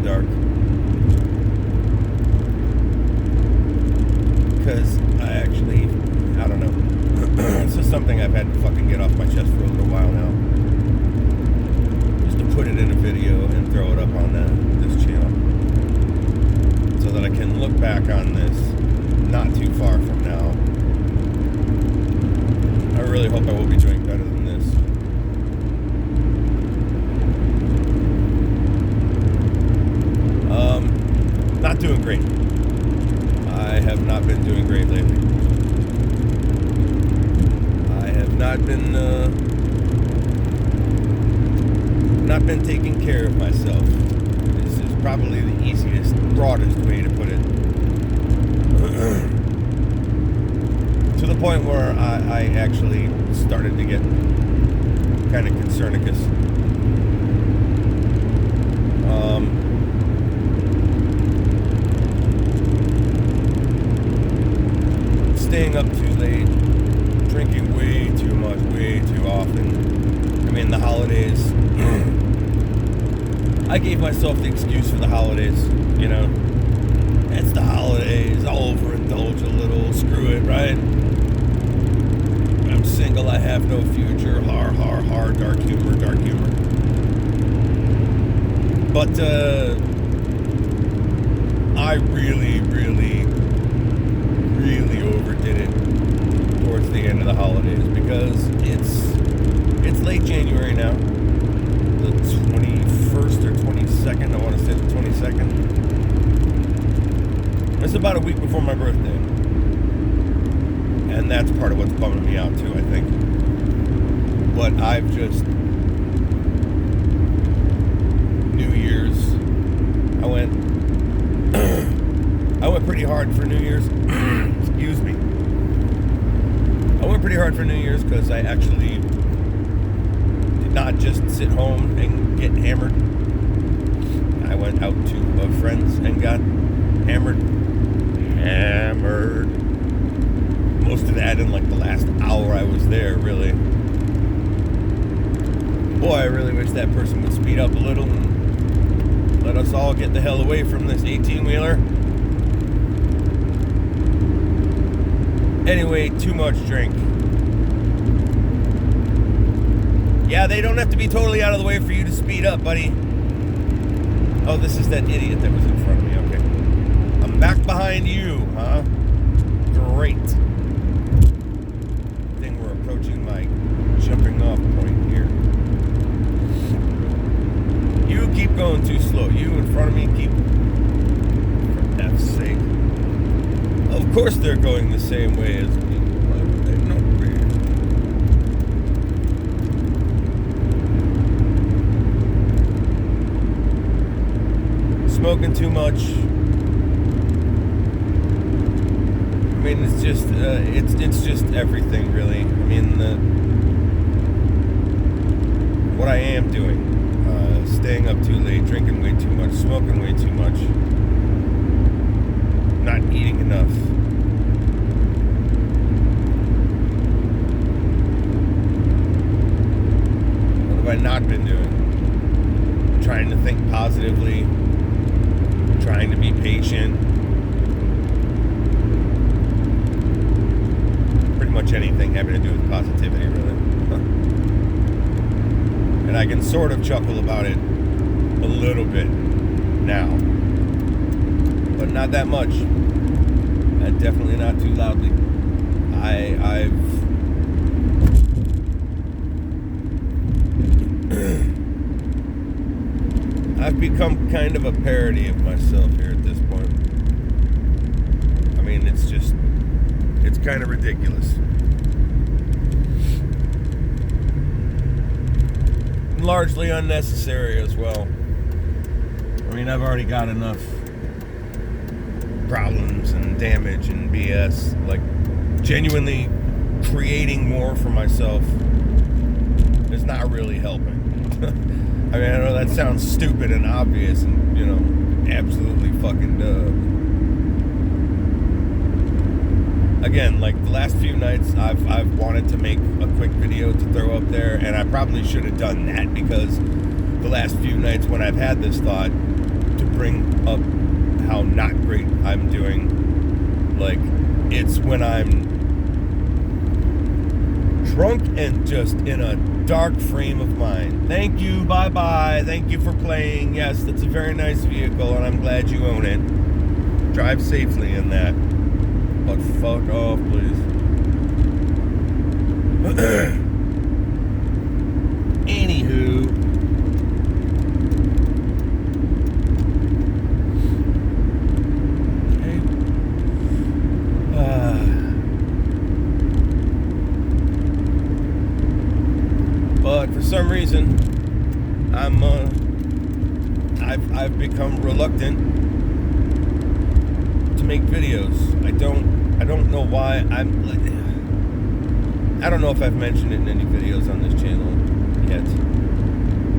dark. Because I don't know. This is something I've had to fucking get off my chest for a little while now. Just to put it in a video and throw it up on this channel. So that I can look back on this not too far from now. I really hope I will be doing better than this. Not doing great. I have not been doing great lately. I have not been taking care of myself. This is probably the easiest, broadest way to put it. To the point where I actually started to get kind of concernicus. Staying up too late, drinking way too much, way too often. I mean, the holidays. I gave myself the excuse for the holidays, you know. It's the holidays, I'll overindulge a little, screw it, right? I'm single, I have no future, har, har, har, dark humor, dark humor. But, I really overdid it towards the end of the holidays because it's late January now. The 21st or 22nd, I want to say the 22nd. It's about a week before my birthday. And that's part of what's bumming me out too, I think. But I've just... New Year's, I went pretty hard for New Year's. Excuse me. I went pretty hard for New Year's because I actually did not just sit home and get hammered. I went out to a friend's and got hammered. Most of that in like the last hour I was there, really. Boy, I really wish that person would speed up a little and let us all get the hell away from this 18-wheeler. Anyway, too much drink. Yeah, they don't have to be totally out of the way for you to speed up, buddy. Oh, this is that idiot that was in front of me. Okay. I'm back behind you, huh? Great. I think we're approaching my jumping off point here. You keep going too slow. You in front of me, keep... For F's sake. Of course they're going the same way as me. Why would they not be? Smoking too much. I mean, it's just everything, really. I mean, what I am doing, staying up too late, drinking way too much, smoking way too much, not eating enough. What have I not been doing? Trying to think positively, trying to be patient. Pretty much anything having to do with positivity, really. And I can sort of chuckle about it a little bit now. But not that much. And definitely not too loudly. I've become kind of a parody of myself here at this point. I mean, it's kind of ridiculous. And largely unnecessary as well. I mean, I've already got enough problems and damage and BS. Like, genuinely creating more for myself is not really helping. I mean, I know that sounds stupid and obvious and, you know, absolutely fucking dumb. Again, like the last few nights, I've wanted to make a quick video to throw up there, and I probably should have done that because the last few nights when I've had this thought, to bring up how not great I'm doing. Like, it's when I'm drunk and just in a dark frame of mind. Thank you, bye-bye, thank you for playing. Yes, that's a very nice vehicle, and I'm glad you own it. Drive safely in that. But fuck off, please. Anywho. Okay. But for some reason, I've become reluctant to make videos. I don't know why. I don't know if I've mentioned it in any videos on this channel yet,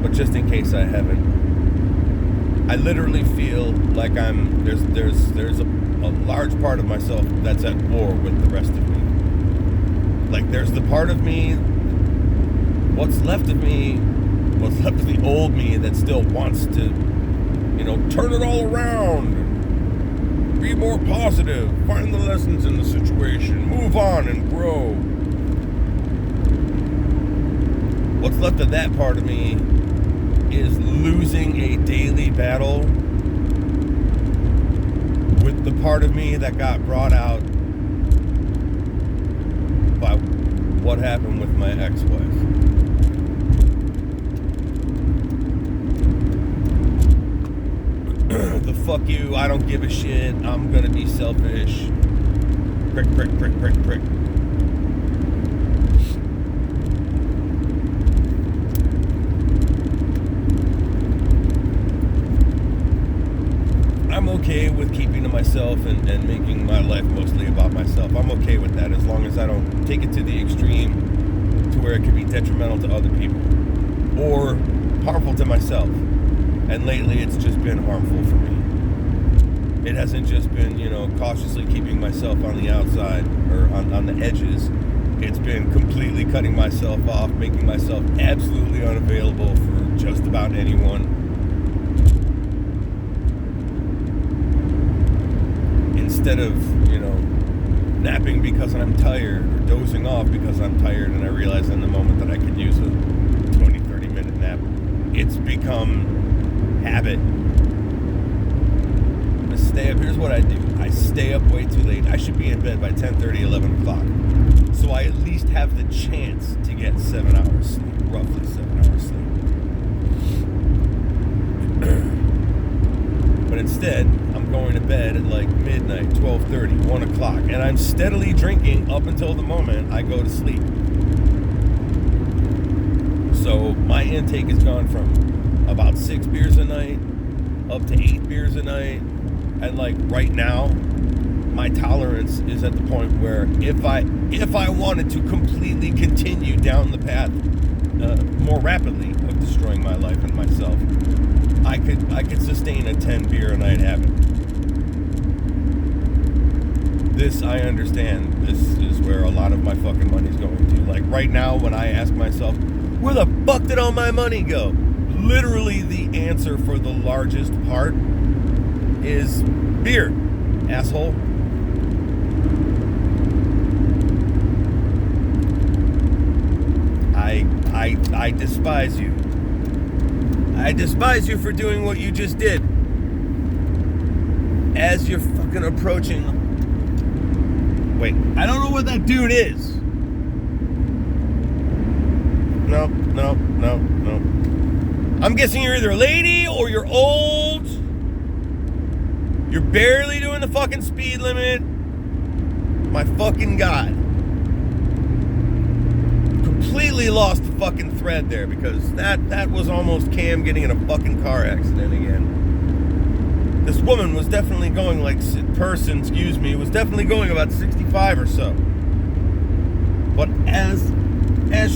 but just in case I haven't, I literally feel like there's a large part of myself that's at war with the rest of me. Like, there's the part of me, what's left of the old me that still wants to, turn it all around, be more positive, find the lessons in the situation, move on and grow. What's left of that part of me is losing a daily battle with the part of me that got brought out by what happened with my ex-wife. The fuck you, I don't give a shit, I'm gonna be selfish. Prick, prick, prick, prick, prick. I'm okay with keeping to myself and making my life mostly about myself. I'm okay with that as long as I don't take it to the extreme to where it could be detrimental to other people or harmful to myself. And lately it's just been harmful for me. It hasn't just been, cautiously keeping myself on the outside or on the edges. It's been completely cutting myself off, making myself absolutely unavailable for just about anyone. Instead of, napping because I'm tired or dozing off because I'm tired and I realize in the moment that I could use a 20, 30-minute nap, it's become habit. I stay up. Here's what I do. I stay up way too late. I should be in bed by 10:30, 11 o'clock. So I at least have the chance to get 7 hours sleep, roughly 7 hours sleep. But instead, I'm going to bed at like midnight, 12:30, 1 o'clock, and I'm steadily drinking up until the moment I go to sleep. So my intake has gone from about 6 beers a night up to 8 beers a night, and like right now my tolerance is at the point where if I wanted to completely continue down the path more rapidly of destroying my life and myself, I could sustain a 10 beer a night habit. This, I understand, this is where a lot of my fucking money's going to. Like right now when I ask myself, where the fuck did all my money go? Literally the answer for the largest part is beer, asshole. I despise you. I despise you for doing what you just did. As you're fucking approaching... Wait, I don't know what that dude is. No. I'm guessing you're either a lady or you're old. You're barely doing the fucking speed limit. My fucking God. Completely lost the fucking thread there because that was almost Cam getting in a fucking car accident again. This woman was definitely going was definitely going about 65 or so. But as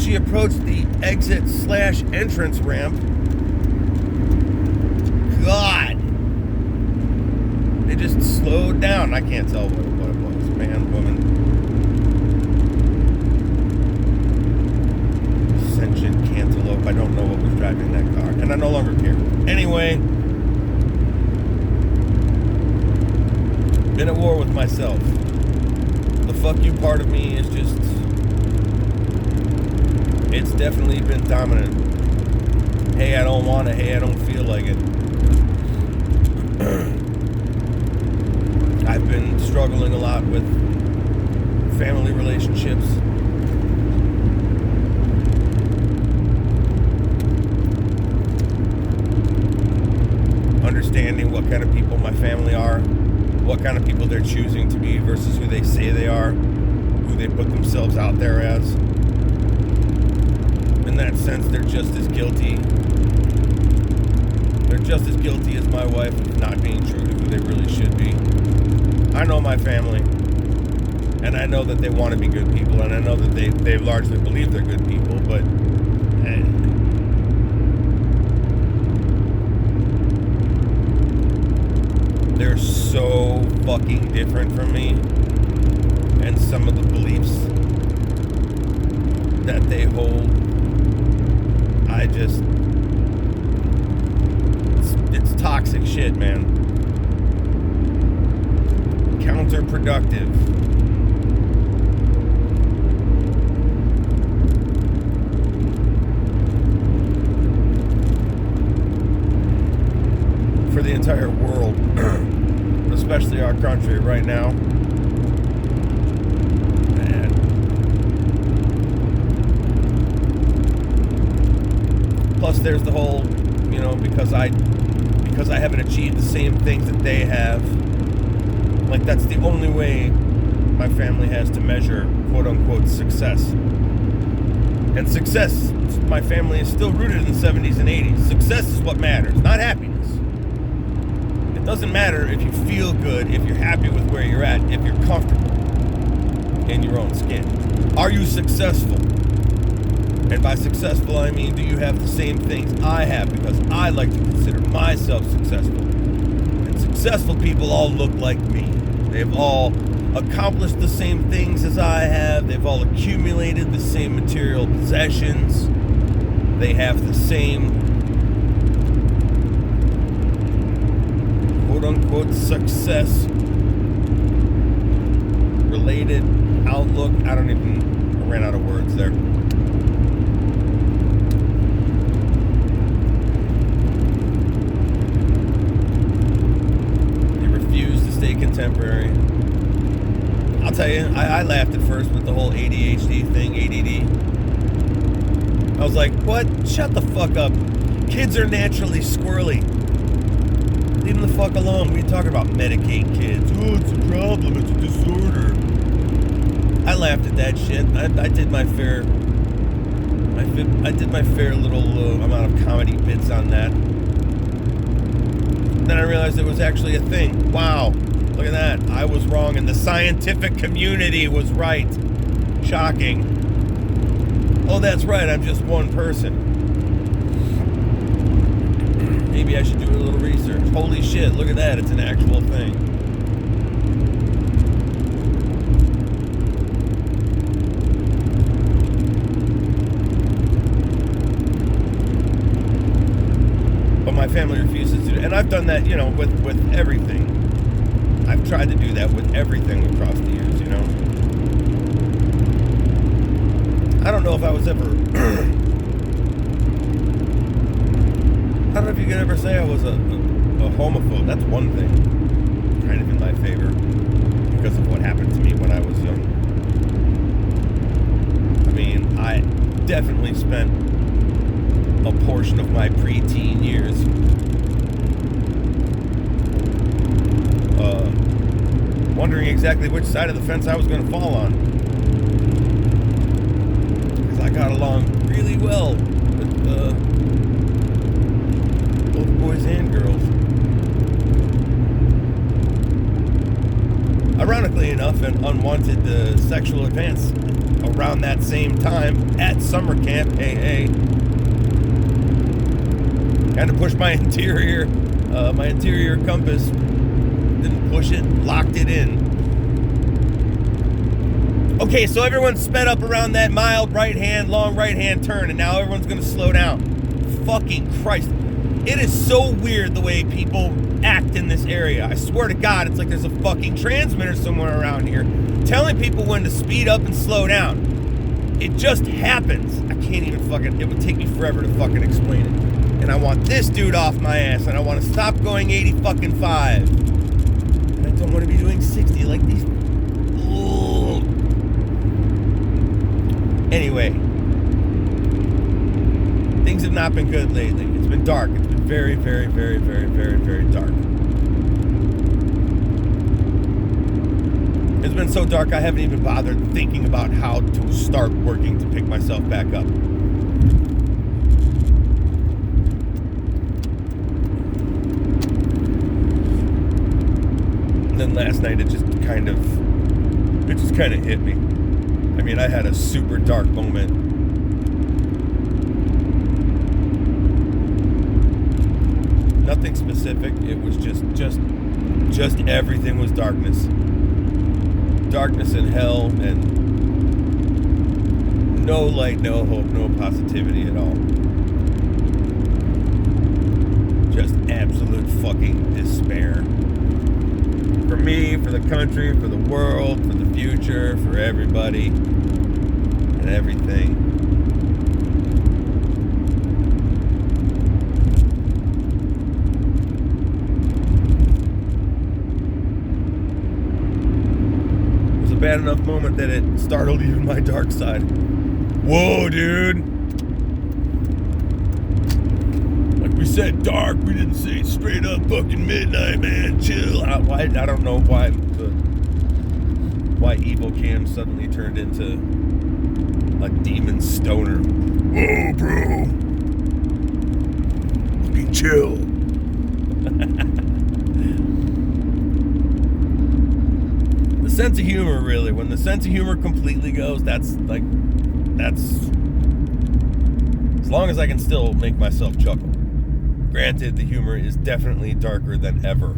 she approached the exit/entrance ramp, God, they just slowed down. I can't tell what it was, man, woman. Sentient cantaloupe. I don't know what was driving that car, and I no longer care. Anyway, been at war with myself. The fuck you part of me is just, it's definitely been dominant. Hey, I don't want it. Hey, I don't feel like it. I've been struggling a lot with family relationships. Understanding what kind of people my family are, what kind of people they're choosing to be versus who they say they are, who they put themselves out there as. In that sense, they're just as guilty. They're just as guilty as my wife of not being true to who they really should be. I know my family, and I know that they want to be good people, and I know that they largely believe they're good people, but they're so fucking different from me, and some of the beliefs that they hold, I just, it's toxic shit, man. Counterproductive. For the entire world, especially our country right now. And plus there's the whole, because I haven't achieved the same things that they have. Like, that's the only way my family has to measure quote-unquote success. And success, my family is still rooted in the 70s and 80s. Success is what matters, not happiness. It doesn't matter if you feel good, if you're happy with where you're at, if you're comfortable in your own skin. Are you successful? And by successful, I mean, do you have the same things I have? Because I like to consider myself successful. And successful people all look like me. They've all accomplished the same things as I have. They've all accumulated the same material possessions. They have the same quote-unquote success related outlook. I ran out of words there. Contemporary. I'll tell you, I laughed at first with the whole ADHD thing, ADD. I was like, what? Shut the fuck up. Kids are naturally squirrely. Leave them the fuck alone. We talk about medicating kids. Oh, it's a problem. It's a disorder. I laughed at that shit. I did my fair. I did my fair little amount of comedy bits on that. Then I realized it was actually a thing. Wow. Look at that. I was wrong, and the scientific community was right. Shocking. Oh, that's right. I'm just one person. Maybe I should do a little research. Holy shit. Look at that. It's an actual thing. But my family refuses to do it. And I've done that, with everything. I've tried to do that with everything across the years, I don't know if I was ever... I don't know if you could ever say I was a homophobe. That's one thing. Kind of in my favor. Because of what happened to me when I was young. I mean, I definitely spent a portion of my preteen years wondering exactly which side of the fence I was going to fall on. Because I got along really well with both boys and girls. Ironically enough, an unwanted sexual advance around that same time at summer camp, hey. Kind of pushed my interior compass. Didn't push it, locked it in. Okay, so everyone sped up around that mild long right hand turn, and now everyone's gonna slow down. Fucking Christ. It is so weird the way people act in this area. I swear to God, it's like there's a fucking transmitter somewhere around here telling people when to speed up and slow down. It just happens. I can't even fucking, it would take me forever to fucking explain it. And I want this dude off my ass, and I want to stop going 80 fucking 5. And I don't want to be doing 60 like these. Ugh. Anyway, things have not been good lately. It's been dark. It's been very, very, very, very, very, very dark. It's been so dark I haven't even bothered thinking about how to start working to pick myself back up. And then last night it just kind of hit me. I mean, I had a super dark moment. Nothing specific. It was just everything was darkness. Darkness and hell, and no light, no hope, no positivity at all. Just absolute fucking despair. For me, for the country, for the world, for the future, for everybody, and everything. Bad enough moment that it startled even my dark side. Whoa, dude. Like we said dark, we didn't say straight up fucking midnight, man. Chill. I don't know why Evil Cam suddenly turned into a demon stoner. Whoa, bro. Fucking chill. Sense of humor, really. When the sense of humor completely goes, that's as long as I can still make myself chuckle. Granted, the humor is definitely darker than ever.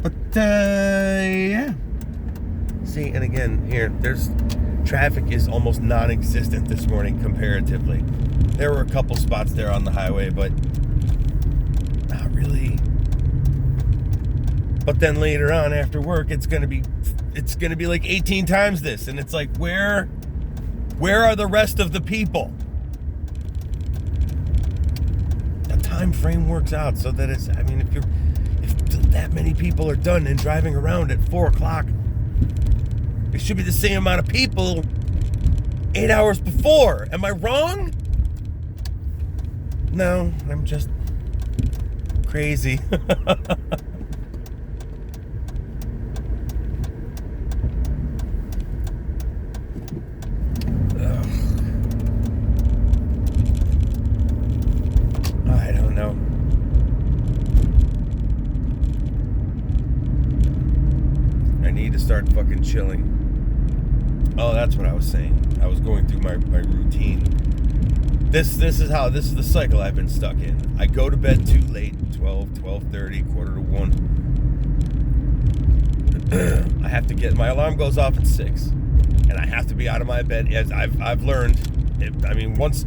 But, yeah. See, and again, there's traffic is almost non-existent this morning comparatively. There were a couple spots there on the highway, but not really. But then later on after work, it's gonna be like 18 times this, and it's like, where are the rest of the people? The time frame works out so that if that many people are done and driving around at 4 o'clock, it should be the same amount of people 8 hours before. Am I wrong? No, I'm just crazy. Start fucking chilling. Oh, that's what I was saying. I was going through my routine. This is the cycle I've been stuck in. I go to bed too late, 12:30, 1:45. I have to my alarm goes off at 6, and I have to be out of my bed. As I've learned, once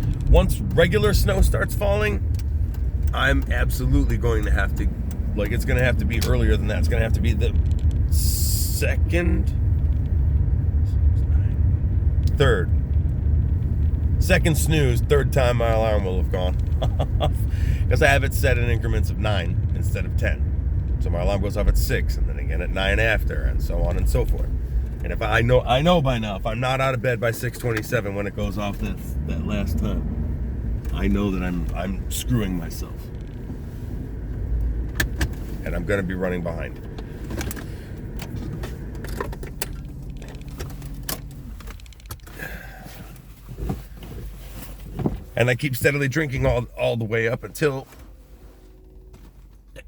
regular snow starts falling, I'm absolutely going to have to, it's going to have to be earlier than that. It's going to have to be the second snooze, third time my alarm will have gone off, because I have it set in increments of 9 instead of 10. So my alarm goes off at 6, and then again at 9 after, and so on and so forth. And if I know by now, if I'm not out of bed by 6:27 when it goes off that last time, I know that I'm screwing myself, and I'm going to be running behind. And I keep steadily drinking all the way up until...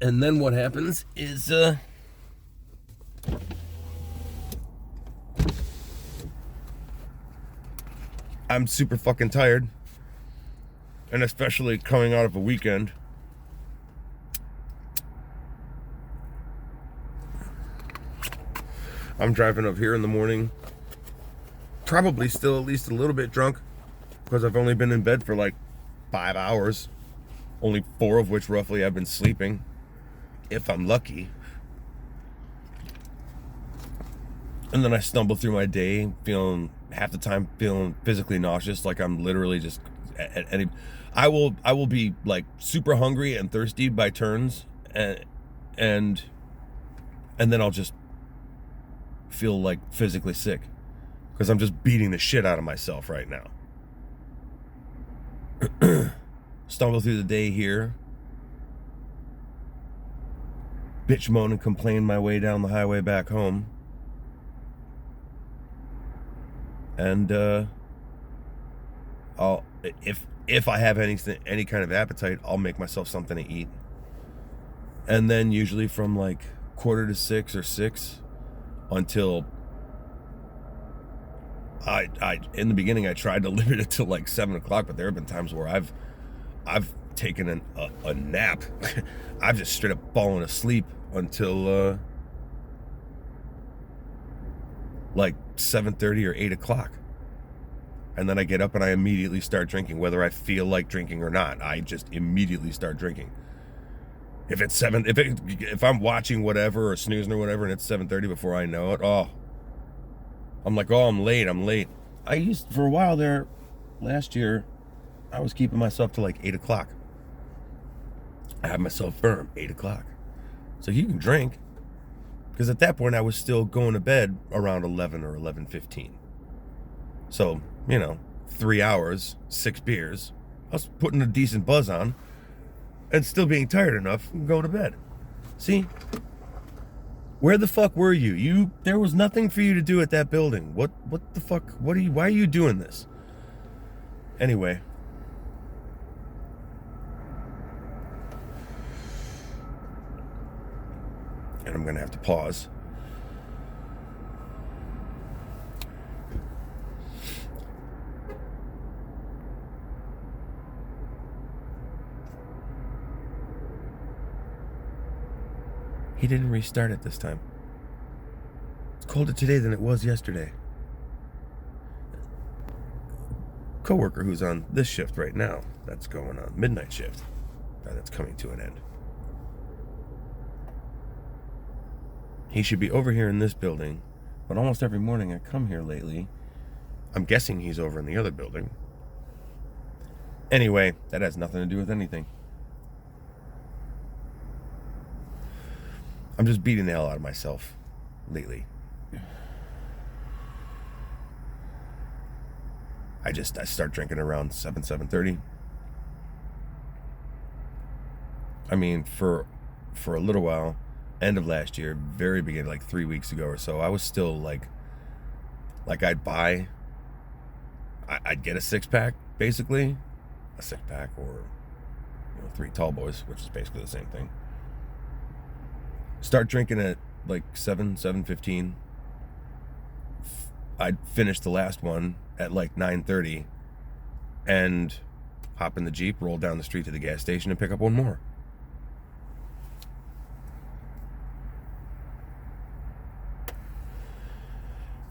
And then what happens is... I'm super fucking tired. And especially coming out of a weekend. I'm driving up here in the morning. Probably still at least a little bit drunk. because I've only been in bed for like 5 hours, only 4 of which roughly I've been sleeping, if I'm lucky. And then I stumble through my day feeling, half the time feeling physically nauseous, like I'm literally just at any. I will be like super hungry and thirsty by turns, and then I'll just feel like physically sick because I'm just beating the shit out of myself right now. Stumble through the day here, bitch moan and complain my way down the highway back home, and I'll if I have any kind of appetite, I'll make myself something to eat, and then usually from like 5:45 or 6 until I in the beginning I tried to limit it to like 7 o'clock, but there have been times where I've taken a nap. I've just straight up fallen asleep until like 7:30 or 8 o'clock. And then I get up and I immediately start drinking, whether I feel like drinking or not. I just immediately start drinking. If I'm watching whatever or snoozing or whatever and it's 7:30 before I know it, I'm like, I'm late. I used, for a while there, last year, I was keeping myself to like 8 o'clock. I had myself firm, 8 o'clock. So you can drink. Because at that point, I was still going to bed around 11 or 11:15. So, 3 hours, 6 beers. I was putting a decent buzz on and still being tired enough to go to bed. See? Where the fuck were you? There was nothing for you to do at that building. What the fuck? Why are you doing this? Anyway. And I'm gonna have to pause. He didn't restart it this time. It's colder today than it was yesterday. Coworker who's on this shift right now, that's going on midnight shift, that's coming to an end. He should be over here in this building, but almost every morning I come here lately, I'm guessing he's over in the other building. Anyway, that has nothing to do with anything. I'm just beating the hell out of myself lately. I start drinking around 7:30. I mean, for a little while, end of last year, very beginning, like 3 weeks ago or so, I was still like I'd get a 6-pack, basically. A 6-pack or 3 tall boys, which is basically the same thing. Start drinking at like 7:15. I'd finish the last one at like 9:30 and hop in the Jeep, roll down the street to the gas station and pick up one more.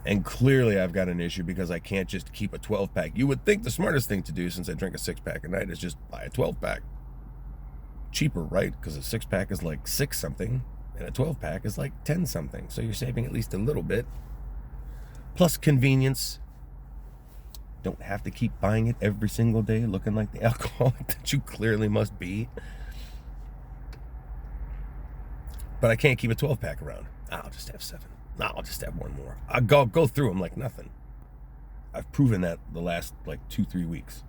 And clearly I've got an issue because I can't just keep a 12-pack. You would think the smartest thing to do, since I drink a 6-pack a night, is just buy a 12-pack. Cheaper, right? Because a 6-pack is like 6 something. And a 12-pack is like 10 something. So you're saving at least a little bit. Plus convenience. Don't have to keep buying it every single day looking like the alcoholic that you clearly must be. But I can't keep a 12-pack around. I'll just have 7. I'll just have one more. I'll go through them like nothing. I've proven that the last like 2-3 weeks.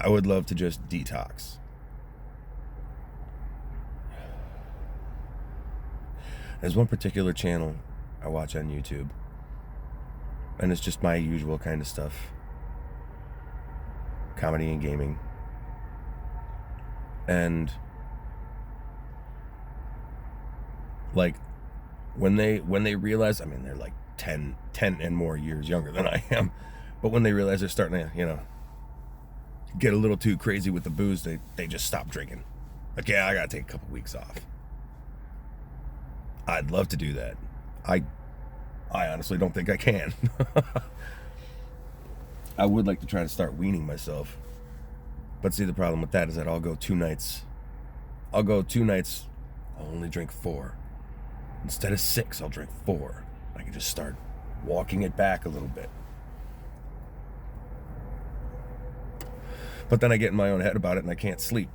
I would love to just detox. There's one particular channel I watch on YouTube, and it's just my usual kind of stuff. Comedy and gaming. And like when they realize, I mean, they're like 10 and more years younger than I am, but when they realize they're starting to, get a little too crazy with the booze, they just stop drinking. Like, yeah, I gotta take a couple weeks off. I'd love to do that. I honestly don't think I can. I would like to try to start weaning myself. But see, the problem with that is that I'll go 2 nights. I'll only drink 4. Instead of 6, I'll drink 4. I can just start walking it back a little bit. But then I get in my own head about it and I can't sleep.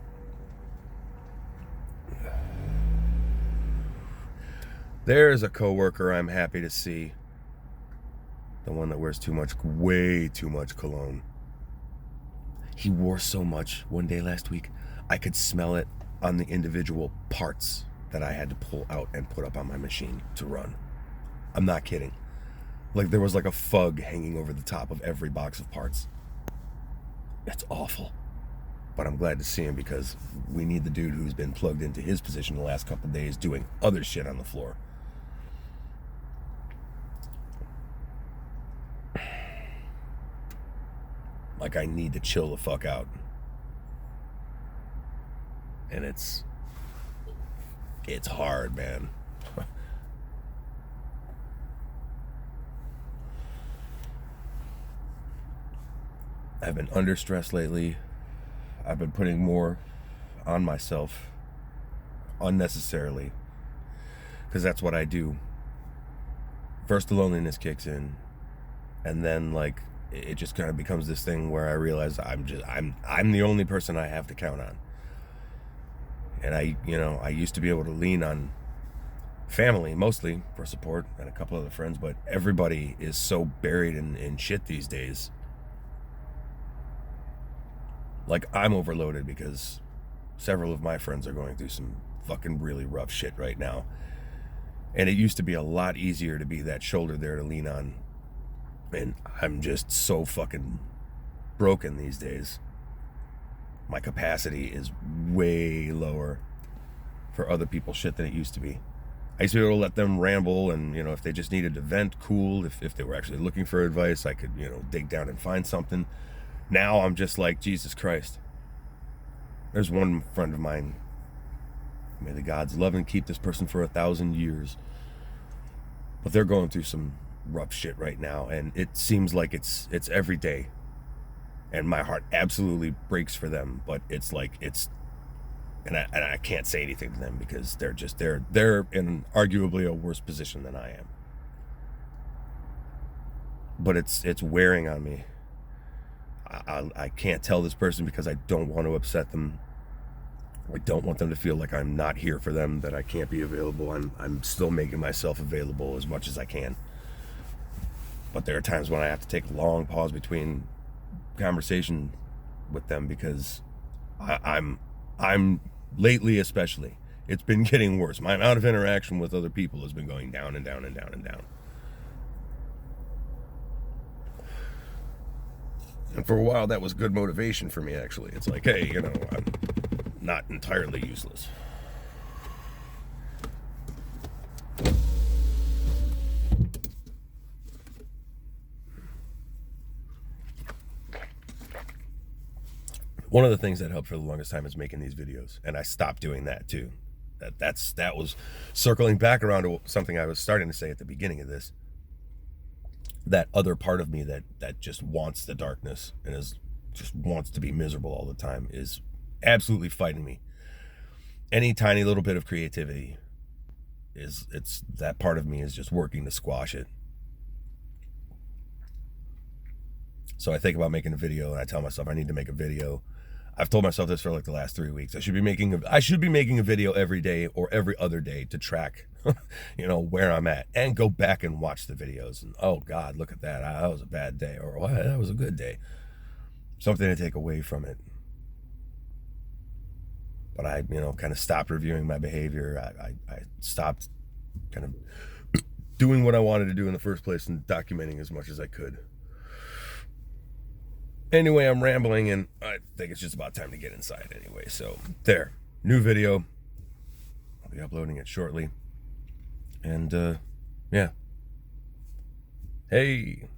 There's a coworker I'm happy to see. The one that wears way too much cologne. He wore so much one day last week, I could smell it on the individual parts that I had to pull out and put up on my machine to run. I'm not kidding. Like there was like a fug hanging over the top of every box of parts. It's awful. But I'm glad to see him because we need the dude who's been plugged into his position the last couple of days doing other shit on the floor. Like I need to chill the fuck out. And it's hard, man. I've been under stress lately. I've been putting more on myself unnecessarily. Because that's what I do. First the loneliness kicks in. And then like it just kind of becomes this thing where I realize I'm the only person I have to count on. And I used to be able to lean on family mostly for support and a couple other friends, but everybody is so buried in shit these days. Like I'm overloaded because several of my friends are going through some fucking really rough shit right now. And it used to be a lot easier to be that shoulder there to lean on. And I'm just so fucking broken these days. My capacity is way lower for other people's shit than it used to be. I used to be able to let them ramble and, if they just needed to vent, cool. If they were actually looking for advice, I could, dig down and find something. Now I'm just like, Jesus Christ. There's one friend of mine. May the gods love and keep this person for 1,000 years. But they're going through some rough shit right now, and it seems like it's every day. And my heart absolutely breaks for them, but it's like and I can't say anything to them because they're in arguably a worse position than I am. But it's wearing on me. I can't tell this person because I don't want to upset them. I don't want them to feel like I'm not here for them, that I can't be available. I'm still making myself available as much as I can. But there are times when I have to take a long pause between conversation with them because I'm lately especially, it's been getting worse. My amount of interaction with other people has been going down and down and down and down. And for a while, that was good motivation for me, actually. It's like, hey, I'm not entirely useless. One of the things that helped for the longest time is making these videos, and I stopped doing that too. That was circling back around to something I was starting to say at the beginning of this. That other part of me that just wants the darkness and just wants to be miserable all the time is absolutely fighting me. Any tiny little bit of creativity it's that part of me is just working to squash it. So I think about making a video and I tell myself I need to make a video. I've told myself this for like the last 3 weeks. I should be making a video every day or every other day to track, where I'm at and go back and watch the videos. And oh God, look at that. That was a bad day, or well, that was a good day. Something to take away from it. But I, kind of stopped reviewing my behavior. I stopped kind of doing what I wanted to do in the first place and documenting as much as I could. Anyway, I'm rambling, and I think it's just about time to get inside anyway. So, there. New video. I'll be uploading it shortly. And, yeah. Hey.